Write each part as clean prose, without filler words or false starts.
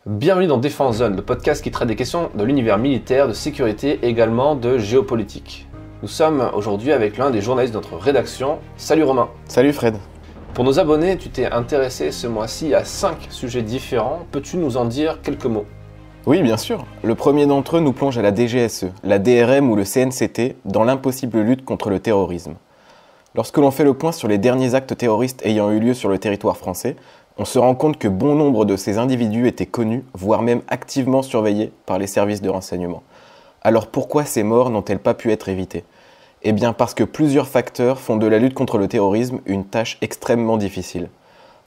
Bienvenue dans Défense Zone, le podcast qui traite des questions de l'univers militaire, de sécurité et également de géopolitique. Nous sommes aujourd'hui avec l'un des journalistes de notre rédaction. Salut Romain. Salut Fred. Pour nos abonnés, tu t'es intéressé ce mois-ci à 5 sujets différents. Peux-tu nous en dire quelques mots ? Oui, bien sûr. Le premier d'entre eux nous plonge à la DGSE, la DRM ou le CNCT, dans l'impossible lutte contre le terrorisme. Lorsque l'on fait le point sur les derniers actes terroristes ayant eu lieu sur le territoire français, on se rend compte que bon nombre de ces individus étaient connus, voire même activement surveillés par les services de renseignement. Alors pourquoi ces morts n'ont-elles pas pu être évitées ? Eh bien parce que plusieurs facteurs font de la lutte contre le terrorisme une tâche extrêmement difficile.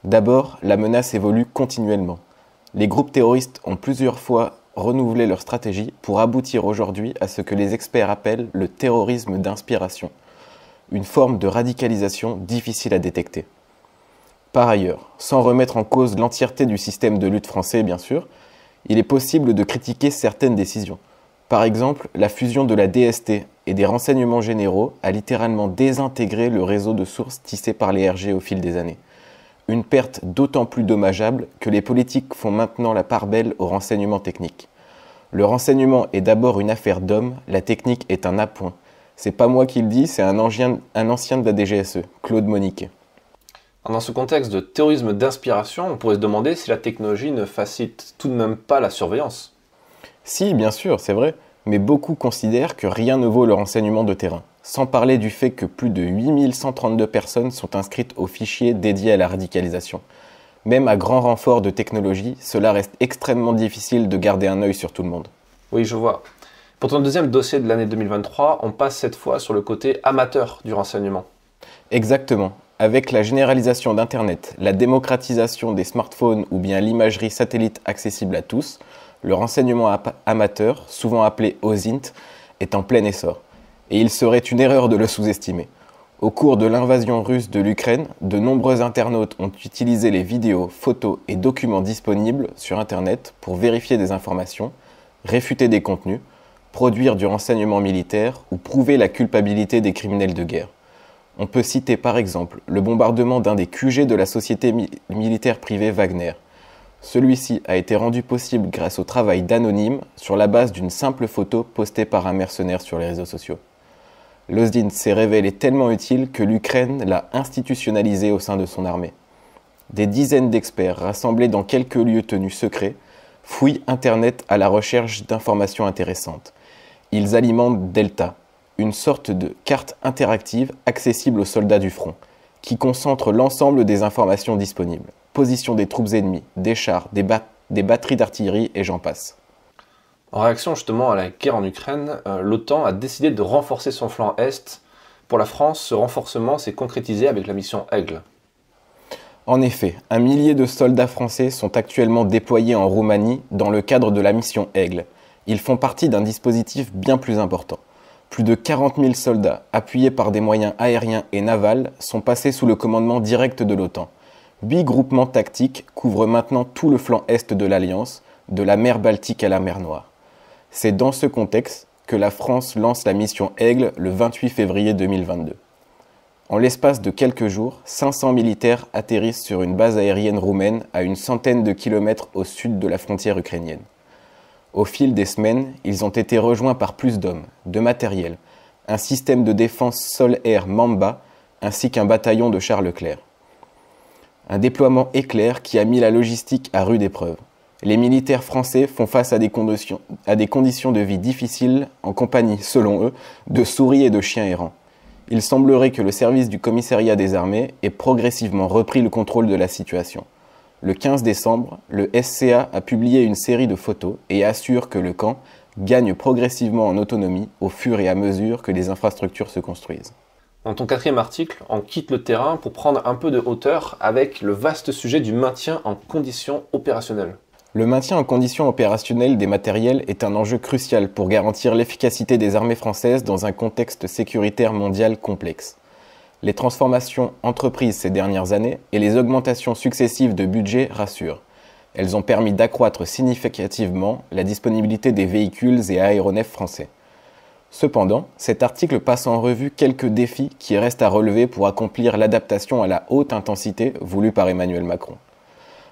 D'abord, la menace évolue continuellement. Les groupes terroristes ont plusieurs fois renouvelé leur stratégie pour aboutir aujourd'hui à ce que les experts appellent le terrorisme d'inspiration, une forme de radicalisation difficile à détecter. Par ailleurs, sans remettre en cause l'entièreté du système de lutte français bien sûr, il est possible de critiquer certaines décisions. Par exemple, la fusion de la DST et des renseignements généraux a littéralement désintégré le réseau de sources tissé par les RG au fil des années. Une perte d'autant plus dommageable que les politiques font maintenant la part belle au renseignement technique. Le renseignement est d'abord une affaire d'hommes, la technique est un appoint. C'est pas moi qui le dis, c'est un ancien de la DGSE, Claude Moniquet. Dans ce contexte de terrorisme d'inspiration, on pourrait se demander si la technologie ne facilite tout de même pas la surveillance. Si, bien sûr, c'est vrai, mais beaucoup considèrent que rien ne vaut le renseignement de terrain. Sans parler du fait que plus de 8132 personnes sont inscrites au fichier dédié à la radicalisation. Même à grand renfort de technologie, cela reste extrêmement difficile de garder un œil sur tout le monde. Oui, je vois. Pour ton deuxième dossier de l'année 2023, on passe cette fois sur le côté amateur du renseignement. Exactement. Avec la généralisation d'Internet, la démocratisation des smartphones ou bien l'imagerie satellite accessible à tous, le renseignement amateur, souvent appelé OSINT, est en plein essor. Et il serait une erreur de le sous-estimer. Au cours de l'invasion russe de l'Ukraine, de nombreux internautes ont utilisé les vidéos, photos et documents disponibles sur Internet pour vérifier des informations, réfuter des contenus, produire du renseignement militaire ou prouver la culpabilité des criminels de guerre. On peut citer par exemple le bombardement d'un des QG de la société militaire privée Wagner. Celui-ci a été rendu possible grâce au travail d'anonymes sur la base d'une simple photo postée par un mercenaire sur les réseaux sociaux. L'OSINT s'est révélé tellement utile que l'Ukraine l'a institutionnalisé au sein de son armée. Des dizaines d'experts rassemblés dans quelques lieux tenus secrets fouillent Internet à la recherche d'informations intéressantes. Ils alimentent Delta, une sorte de carte interactive accessible aux soldats du front, qui concentre l'ensemble des informations disponibles. Position des troupes ennemies, des chars, des batteries d'artillerie et j'en passe. En réaction justement à la guerre en Ukraine, l'OTAN a décidé de renforcer son flanc Est. Pour la France, ce renforcement s'est concrétisé avec la mission Aigle. En effet, 1 millier de soldats français sont actuellement déployés en Roumanie dans le cadre de la mission Aigle. Ils font partie d'un dispositif bien plus important. Plus de 40 000 soldats, appuyés par des moyens aériens et navals, sont passés sous le commandement direct de l'OTAN. 8 groupements tactiques couvrent maintenant tout le flanc est de l'Alliance, de la mer Baltique à la mer Noire. C'est dans ce contexte que la France lance la mission Aigle le 28 février 2022. En l'espace de quelques jours, 500 militaires atterrissent sur une base aérienne roumaine à une centaine de kilomètres au sud de la frontière ukrainienne. Au fil des semaines, ils ont été rejoints par plus d'hommes, de matériel, un système de défense sol-air Mamba, ainsi qu'un bataillon de chars Leclerc. Un déploiement éclair qui a mis la logistique à rude épreuve. Les militaires français font face à des conditions de vie difficiles, en compagnie, selon eux, de souris et de chiens errants. Il semblerait que le service du commissariat des armées ait progressivement repris le contrôle de la situation. Le 15 décembre, le SCA a publié une série de photos et assure que le camp gagne progressivement en autonomie au fur et à mesure que les infrastructures se construisent. Dans ton quatrième article, on quitte le terrain pour prendre un peu de hauteur avec le vaste sujet du maintien en conditions opérationnelles. Le maintien en conditions opérationnelles des matériels est un enjeu crucial pour garantir l'efficacité des armées françaises dans un contexte sécuritaire mondial complexe. Les transformations entreprises ces dernières années et les augmentations successives de budget rassurent. Elles ont permis d'accroître significativement la disponibilité des véhicules et aéronefs français. Cependant, cet article passe en revue quelques défis qui restent à relever pour accomplir l'adaptation à la haute intensité voulue par Emmanuel Macron.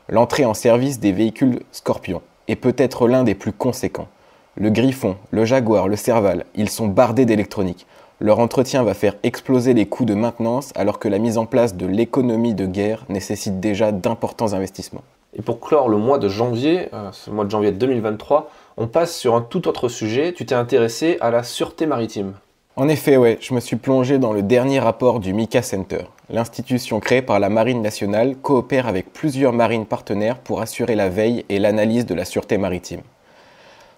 L'entrée en service des véhicules Scorpion est peut-être l'un des plus conséquents. Le Griffon, le Jaguar, le Serval, ils sont bardés d'électronique. Leur entretien va faire exploser les coûts de maintenance alors que la mise en place de l'économie de guerre nécessite déjà d'importants investissements. Et pour clore le mois de janvier, ce mois de janvier 2023, on passe sur un tout autre sujet. Tu t'es intéressé à la sûreté maritime. En effet, ouais, je me suis plongé dans le dernier rapport du MICA Center. L'institution créée par la Marine nationale coopère avec plusieurs marines partenaires pour assurer la veille et l'analyse de la sûreté maritime.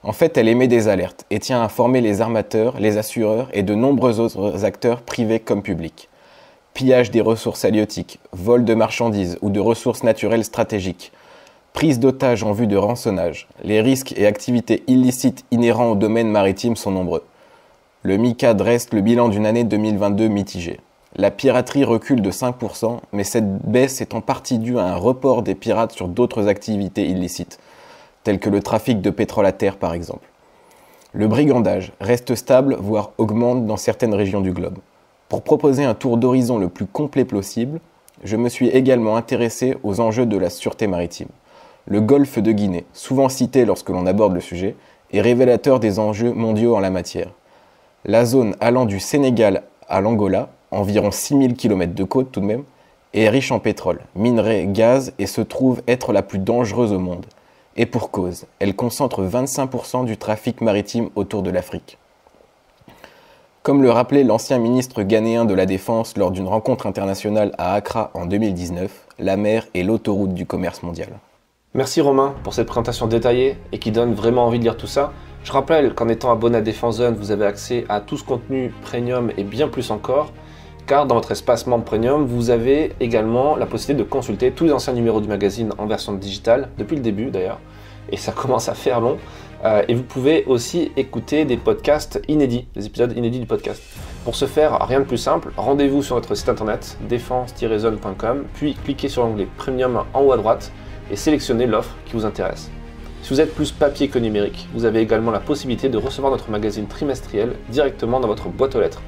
En fait, elle émet des alertes et tient à informer les armateurs, les assureurs et de nombreux autres acteurs privés comme publics. Pillage des ressources halieutiques, vol de marchandises ou de ressources naturelles stratégiques, prise d'otages en vue de rançonnage, les risques et activités illicites inhérents au domaine maritime sont nombreux. Le MICA dresse le bilan d'une année 2022 mitigée. La piraterie recule de 5%, mais cette baisse est en partie due à un report des pirates sur d'autres activités illicites, telles que le trafic de pétrole à terre par exemple. Le brigandage reste stable, voire augmente dans certaines régions du globe. Pour proposer un tour d'horizon le plus complet possible, je me suis également intéressé aux enjeux de la sûreté maritime. Le golfe de Guinée, souvent cité lorsque l'on aborde le sujet, est révélateur des enjeux mondiaux en la matière. La zone allant du Sénégal à l'Angola, environ 6000 km de côte tout de même, est riche en pétrole, minerais, gaz et se trouve être la plus dangereuse au monde. Et pour cause, elle concentre 25% du trafic maritime autour de l'Afrique. Comme le rappelait l'ancien ministre ghanéen de la Défense lors d'une rencontre internationale à Accra en 2019, la mer est l'autoroute du commerce mondial. Merci Romain pour cette présentation détaillée et qui donne vraiment envie de lire tout ça. Je rappelle qu'en étant abonné à Défense Zone, vous avez accès à tout ce contenu premium et bien plus encore, car dans votre espace membre premium, vous avez également la possibilité de consulter tous les anciens numéros du magazine en version digitale, depuis le début d'ailleurs, et ça commence à faire long. Et vous pouvez aussi écouter des podcasts inédits, des épisodes inédits du podcast. Pour ce faire, rien de plus simple, rendez-vous sur notre site internet défense-zone.com, puis cliquez sur l'onglet Premium en haut à droite et sélectionnez l'offre qui vous intéresse. Si vous êtes plus papier que numérique, vous avez également la possibilité de recevoir notre magazine trimestriel directement dans votre boîte aux lettres.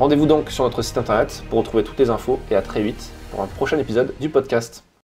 Rendez-vous donc sur notre site internet pour retrouver toutes les infos et à très vite pour un prochain épisode du podcast.